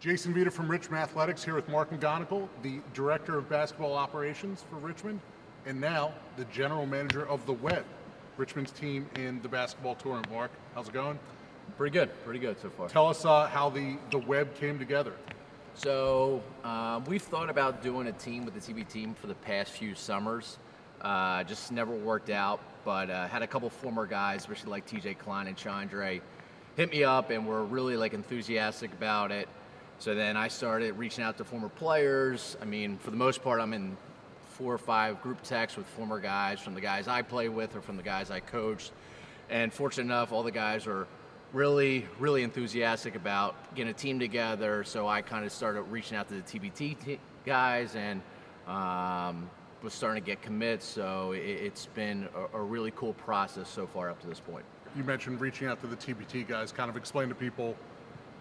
Jason Vita from Richmond Athletics here with Mark McGonigal, the Director of Basketball Operations for Richmond, and now the General Manager of the Web, Richmond's team in the basketball tournament. Mark, how's it going? Pretty good so far. Tell us how the Web came together. So we've thought about doing a team with the TB team for the past few summers. Just never worked out, but had a couple former guys, especially like TJ Klein and Chandra, hit me up and were really enthusiastic about it. So then I started reaching out to former players. I mean, for the most part, I'm in 4 or 5 group texts with former guys, from the guys I play with or from the guys I coached. And fortunate enough, all the guys are really enthusiastic about getting a team together. So I kind of started reaching out to the TBT guys and was starting to get commits. So it's been a really cool process so far up to this point. You mentioned reaching out to the TBT guys. Kind of explain to people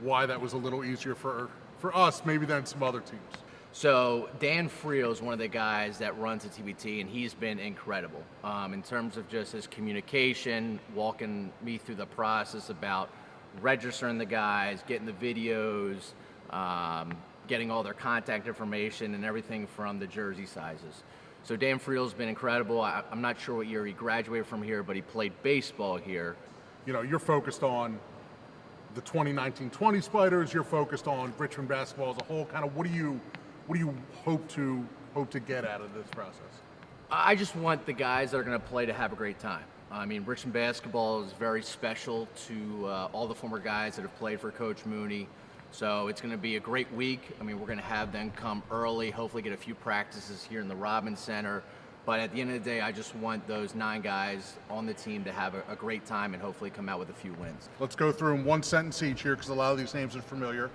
why that was a little easier for us maybe than some other teams. So Dan Frio is one of the guys that runs the TBT, and he's been incredible in terms of just his communication, walking me through the process about registering the guys, getting the videos, getting all their contact information and everything from the jersey sizes. So Dan Frio's been incredible. I'm not sure what year he graduated from here, but he played baseball here. You know, you're focused on the 2019-20 Spiders, you're focused on Richmond basketball as a whole. Kind of what do you hope to get out of this process? I just want the guys that are going to play to have a great time. I mean, Richmond basketball is very special to all the former guys that have played for Coach Mooney. So it's going to be a great week. I mean, we're going to have them come early, hopefully get a few practices here in the Robins Center. But at the end of the day, I just want those 9 guys on the team to have a great time and hopefully come out with a few wins. Let's go through in one sentence each here because a lot of these names are familiar.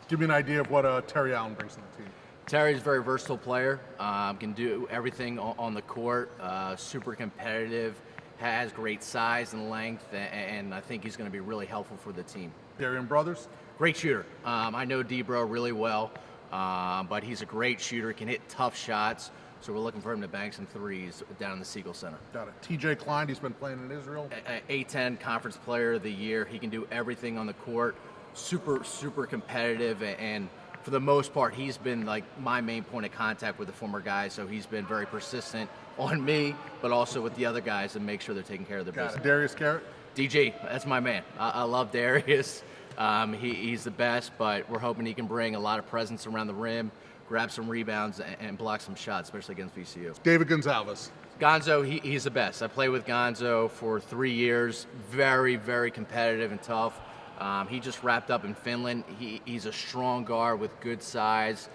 Give me an idea of what Terry Allen brings to the team. Terry's a very versatile player, can do everything on the court, super competitive, has great size and length, and I think he's going to be really helpful for the team. Darian Brothers? Great shooter. I know D-Bro really well, but he's a great shooter, can hit tough shots. So we're looking for him to bang some threes down in the Siegel Center. Got it. TJ Klein, he's been playing in Israel. A10 Conference Player of the Year. He can do everything on the court. Super competitive, and for the most part, he's been like my main point of contact with the former guys. So he's been very persistent on me, but also with the other guys to make sure they're taking care of their business. Darius Garrett? DG, that's my man. I love Darius. He's the best, but we're hoping he can bring a lot of presence around the rim, grab some rebounds, and block some shots, especially against VCU. David Gonzalez. Gonzo, he's the best. I played with Gonzo for 3 years. Very competitive and tough. He just wrapped up in Finland. He's a strong guard with good size,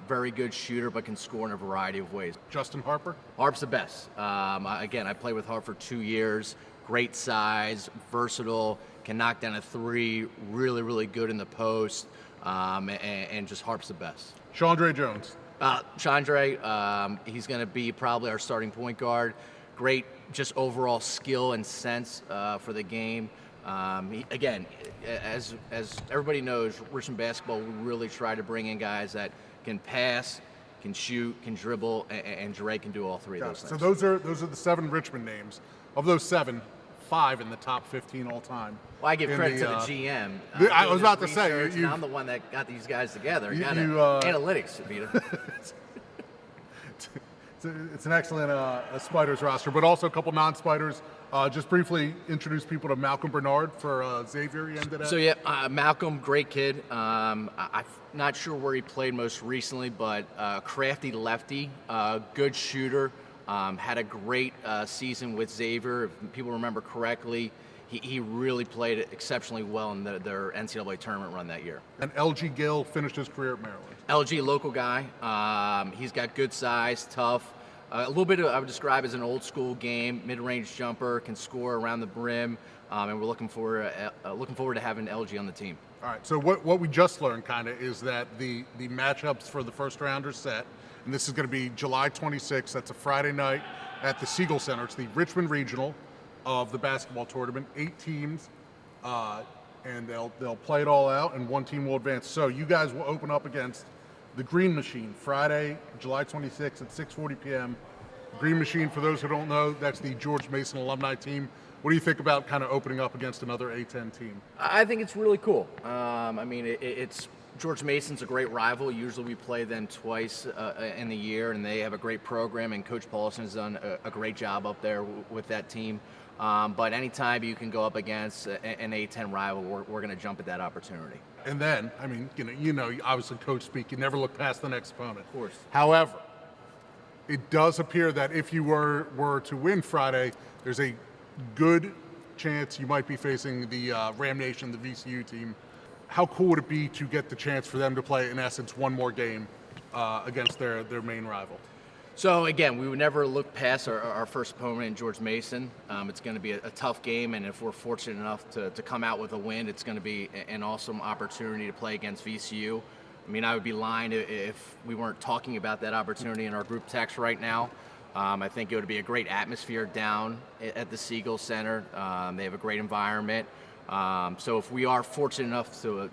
very good shooter, but can score in a variety of ways. Justin Harper? Harp's the best. Again, I played with Harp for 2 years. Great size, versatile, can knock down a 3, really good in the post, and just Harp's the best. Chandra Jones. Chandra, he's going to be probably our starting point guard. Great, just overall skill and sense for the game. Again, as everybody knows, Richmond basketball, we really try to bring in guys that can pass, can shoot, can dribble, and Dre can do all 3 of those things. So those are the 7 Richmond names. Of those 7, 5 in the top 15 all time. Well, I give credit to the GM. I was about to say, I'm the one that got these guys together. Analytics, Vita. It's an excellent Spiders roster, but also a couple non-Spiders. Just briefly introduce people to Malcolm Bernard for Xavier. He ended up. So yeah, Malcolm, great kid. I'm not sure where he played most recently, but crafty lefty, good shooter. Had a great season with Xavier. If people remember correctly, he really played exceptionally well in their NCAA tournament run that year. And LG Gill finished his career at Maryland. LG, local guy. He's got good size, tough. A little bit of, I would describe as an old school game, mid-range jumper, can score around the brim, and we're looking forward to having LG on the team. All right, so what we just learned kind of is that the matchups for the first round are set, and this is going to be July 26th. That's a Friday night at the Siegel Center. It's the Richmond Regional of the basketball tournament. 8 teams, and they'll play it all out, and 1 team will advance. So you guys will open up against the Green Machine, Friday, July 26th at 6:40 p.m. Green Machine, for those who don't know, that's the George Mason alumni team What do you think about kind of opening up against another A10 team? I think it's really cool. I mean, it's George Mason's a great rival. Usually we play them twice in the year, and they have a great program, and Coach Paulson has done a great job up there with that team. But anytime you can go up against an A10 rival, we're going to jump at that opportunity. And then, I mean, obviously, coach speak, you never look past the next opponent. Of course. However, it does appear that if you were to win Friday, there's a good chance you might be facing the Ram Nation, the VCU team. How cool would it be to get the chance for them to play, in essence, one more game against their main rival? So again, we would never look past our first opponent, George Mason. It's going to be a tough game, and if we're fortunate enough to come out with a win, it's going to be an awesome opportunity to play against VCU. I mean, I would be lying if we weren't talking about that opportunity in our group text right now. I think it would be a great atmosphere down at the Siegel Center. They have a great environment. So if we are fortunate enough to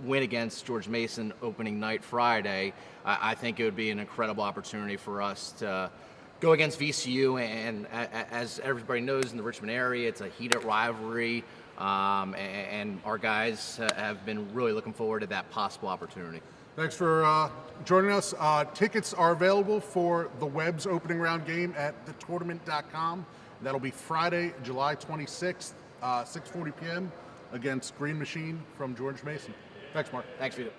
win against George Mason opening night Friday, I think it would be an incredible opportunity for us to go against VCU. And as everybody knows in the Richmond area, it's a heated rivalry. And our guys have been really looking forward to that possible opportunity. Thanks for joining us. Tickets are available for the Webb's opening round game at thetournament.com. That'll be Friday, July 26th, 6:40 p.m. against Green Machine from George Mason. Thanks, Mark. Thanks, Vito.